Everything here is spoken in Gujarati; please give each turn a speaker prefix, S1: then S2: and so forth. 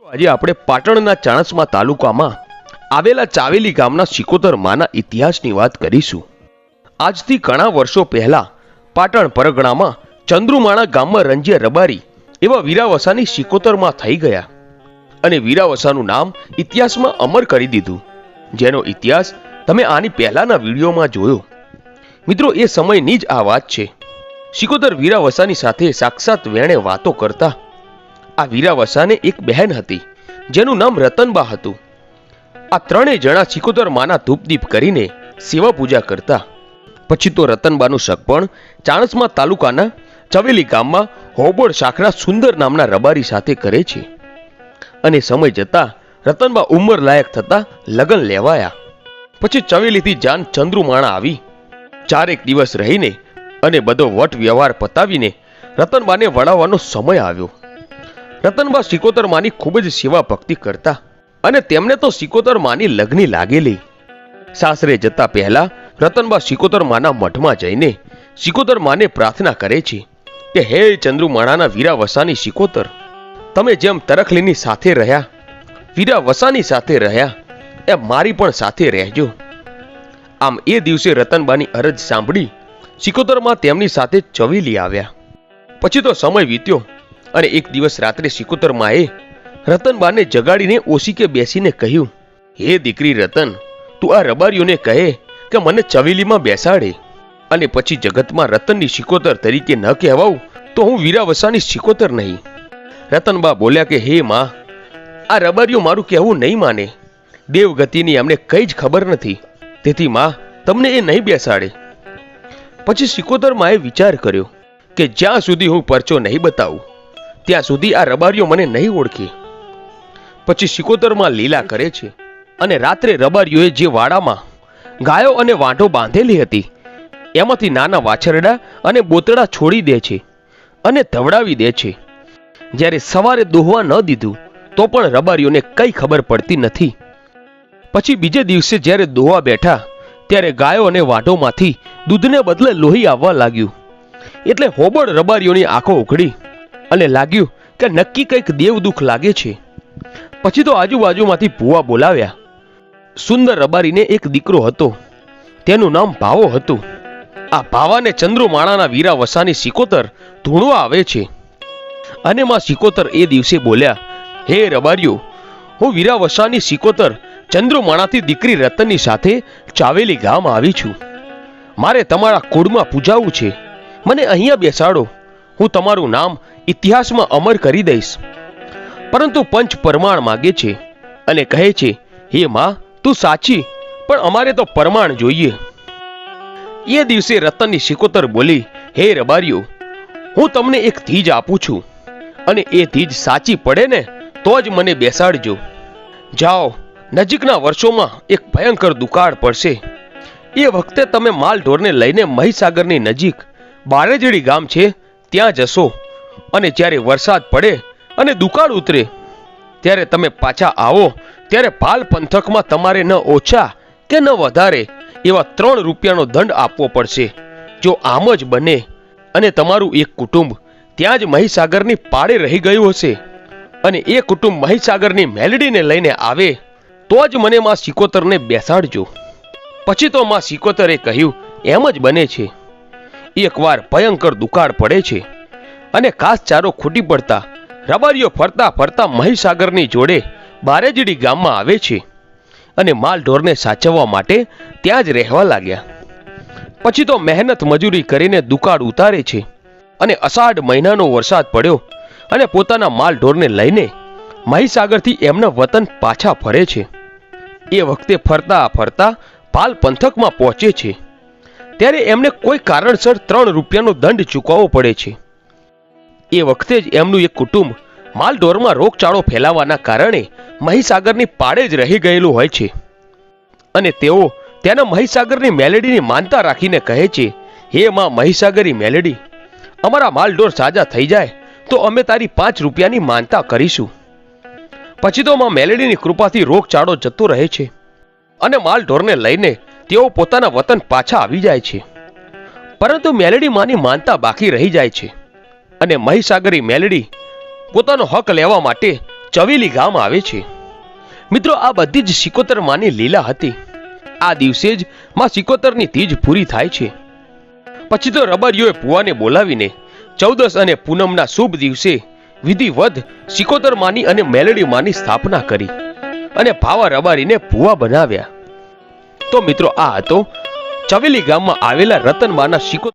S1: આજે આપણે પાટણના ચાણસ્મા તાલુકામાં આવેલા ચાવેલી ગામના સિકોતર માના ઇતિહાસની વાત કરીશું। આજથી ઘણા વર્ષો પહેલા પાટણ પરગણામાં ચંદ્રુમાણા ગામમાં રંજિયા રબારી એવા વીરાવસાની સિકોતરમાં થઈ ગયા અને વીરાવસાનું નામ ઇતિહાસમાં અમર કરી દીધું, જેનો ઇતિહાસ તમે આની પહેલાના વિડીયોમાં જોયો। મિત્રો, એ સમયની જ આ વાત છે। સિકોતર વીરાવસાની સાથે સાક્ષાત વેણે વાતો કરતા। આ વીરાવસાને એક બહેન હતી જેનું નામ રતનબા હતું। આ ત્રણેય જણા સિકોતર માના ધૂપદીપ કરીને સેવા પૂજા કરતા। પછી તો રતનબાનું સગપણ ચાણસ્મા તાલુકાના ચવેલી ગામમાં હોબોળ શાખના સુંદર નામના રબારી સાથે કરે છે અને સમય જતા રતનબા ઉંમર લાયક થતા લગ્ન લેવાયા। પછી ચવેલીથી જાન ચંદ્રુમાણા આવી 4 દિવસ રહીને અને બધો વટ વ્યવહાર પતાવીને રતનબાને વળાવવાનો સમય આવ્યો। રતનબા સિકોતર માની ખૂબ જ સેવા ભક્તિ કરતા અને તેમને તો સિકોતર માની લગ્ની લાગેલી। સાસરે જતા પહેલા રતનબા સિકોતર માના મઠમાં જઈને સિકોતર માને પ્રાર્થના કરે છે કે હે ચંદ્રુમાણાના વીરાવસાની સિકોતર, તમે જેમ તરખલીની સાથે રહ્યા, વીરાવસાની સાથે રહ્યા, એમ મારી પણ સાથે રહેજો। આમ એ દિવસે રતનબાની અરજ સાંભળી સિકોતરમાં તેમની સાથે ચવેલી આવ્યા। પછી તો સમય વીત્યો અને એક દિવસ રાત્રે સિકોતર માએ રતનબાને જગાડીને ઓશીકે બેસીને કહ્યું, હે દીકરી રતન, તું આ રબારીઓને કહે કે મને ચવેલીમાં બેસાડે, અને પછી જગતમાં રતનની સિકોતર તરીકે ન કહેવાઉં તો હું વીરાવસાની સિકોતર નહીં। રતનબા બોલ્યા કે હે માં, આ રબારીઓ મારું કહેવું નહીં માને। દેવગતિની અમને કઈ જ ખબર નથી, તેથી માં તમને એ નહીં બેસાડે। પછી સિકોતર માએ વિચાર કર્યો કે જ્યાં સુધી હું પરચો નહીં બતાવું ત્યાં સુધી આ રબારીઓ મને નહીં ઓળખે। પછી સિકોતરમાં લીલા કરે છે અને રાત્રે રબારીઓએ જે વાડામાં ગાયો અને વાંઢો બાંધેલી હતી એમાંથી નાના વાછરડા અને બોતડા છોડી દે છે અને ધવડાવી દે છે। જ્યારે સવારે દોહવા ન દીધું તો પણ રબારીઓને કઈ ખબર પડતી નથી। પછી બીજે દિવસે જ્યારે દોહવા બેઠા ત્યારે ગાયો અને વાંઢોમાંથી દૂધને બદલે લોહી આવવા લાગ્યું, એટલે હોબળ રબારીઓની આંખો ઉઘડી અને લાગ્યું કે નક્કી કંઈક દેવ દુઃખ લાગે છે। પછી તો આજુબાજુમાંથી ભૂવા બોલાવ્યા। સુંદર રબારીને એક દીકરો હતો, તેનું નામ ભાવો હતું। આ ભાવાને ચંદ્રુમાણાના વીરાવસાની સિકોતર ધૂણવા આવે છે અને માં સિકોતર એ દિવસે બોલ્યા, હે રબારીઓ, હું વીરાવસાની સિકોતર ચંદ્રુમાણાથી દીકરી રતનની સાથે ચાવેલી ગામ આવી છું। મારે તમારા કુળમાં પૂજાવું છે, મને અહીંયા બેસાડો, હું તમારું નામ ઇતિહાસમાં અમર કરી દઈશ। પરંતુ પંચ પરમાણ માગે છે અને કહે છે, હે માં, તું સાચી, પણ અમારે તો પરમાણ જોઈએ। એ દિવસે રતનની સિકોતર બોલી, હે રબારીઓ, હું તમને એક ધીજ આપું છું અને એ ધીજ સાચી પડે ને તો જ મને બેસાડજો। જાઓ, નજીકના વર્ષોમાં એક ભયંકર દુકાળ પડશે, એ વખતે તમે માલ ઢોરને લઈને મહીસાગરની નજીક બારેજડી ગામ છે ત્યાં જશો અને જ્યારે વરસાદ પડે અને દુકાળ ઉતરે ત્યારે તમે પાછા આવો ત્યારે પાલ પંથકમાં તમારે ન ઓછા કે ન વધારે એવા 3 રૂપિયાનો દંડ આપવો પડશે। જો આમ જ બને અને તમારું એક કુટુંબ ત્યાં જ મહીસાગરની પાળે રહી ગયું હશે અને એ કુટુંબ મહીસાગરની મેલડીને લઈને આવે તો જ મને માં સિકોતરને બેસાડજો। પછી તો માં સિકોતરે કહ્યું, એમ જ બને છે। એકવાર ભયંકર દુકાળ પડે છે અને ઘાસચારો ખૂટી પડતા રબારીઓ ફરતા ફરતા મહીસાગરની જોડે બારેજડી ગામમાં આવે છે અને માલ ઢોરને સાચવવા માટે ત્યાં જ રહેવા લાગ્યા। પછી તો મહેનત મજૂરી કરીને દુકાળ ઉતારે છે અને અષાઢ મહિનાનો વરસાદ પડ્યો અને પોતાના માલ ઢોરને લઈને મહીસાગરથી એમના વતન પાછા ફરે છે। એ વખતે ફરતા ફરતા પાલ પંથકમાં પહોંચે છે ત્યારે એમને કોઈ કારણસર 3 રૂપિયાનો દંડ ચૂકવવો પડે છે। એ વખતે જ એમનું એક કુટુંબ માલઢોરમાં રોગચાળો ફેલાવાના કારણે મહીસાગરની પાળે જ રહી ગયેલું હોય છે અને તેઓ તેના મહીસાગરની મેલડીની માનતા રાખીને કહે છે, હે માં મહીસાગરી મેલડી, અમારા માલઢોર સાજા થઈ જાય તો અમે તારી 5 રૂપિયાની માનતા કરીશું। પછી તો માં મેલડીની કૃપાથી રોગચાળો જતો રહે છે અને માલઢોરને લઈને તેઓ પોતાના વતન પાછા આવી જાય છે। પરંતુ મેલડી માની માનતા બાકી રહી જાય છે અને મહીસાગરી મેલડી પોતાનો હક લેવા માટે ચવેલી ગામ આવે છે. મિત્રો, આ બધી જ સિકોતર માની લીલા હતી. આ દિવસે જ માં સિકોતરની તીજ પૂરી થાય છે. પછી તો રબારીઓએ ભુવાને બોલાવીને 14 અને પૂનમના શુભ દિવસે વિધિવત સિકોતર માની અને મેલડી માની સ્થાપના કરી અને ભાવા રબારીને ભુવા બનાવ્યા. તો મિત્રો, આ હતો ચવેલી ગામમાં આવેલા રતનબાના સિકોતર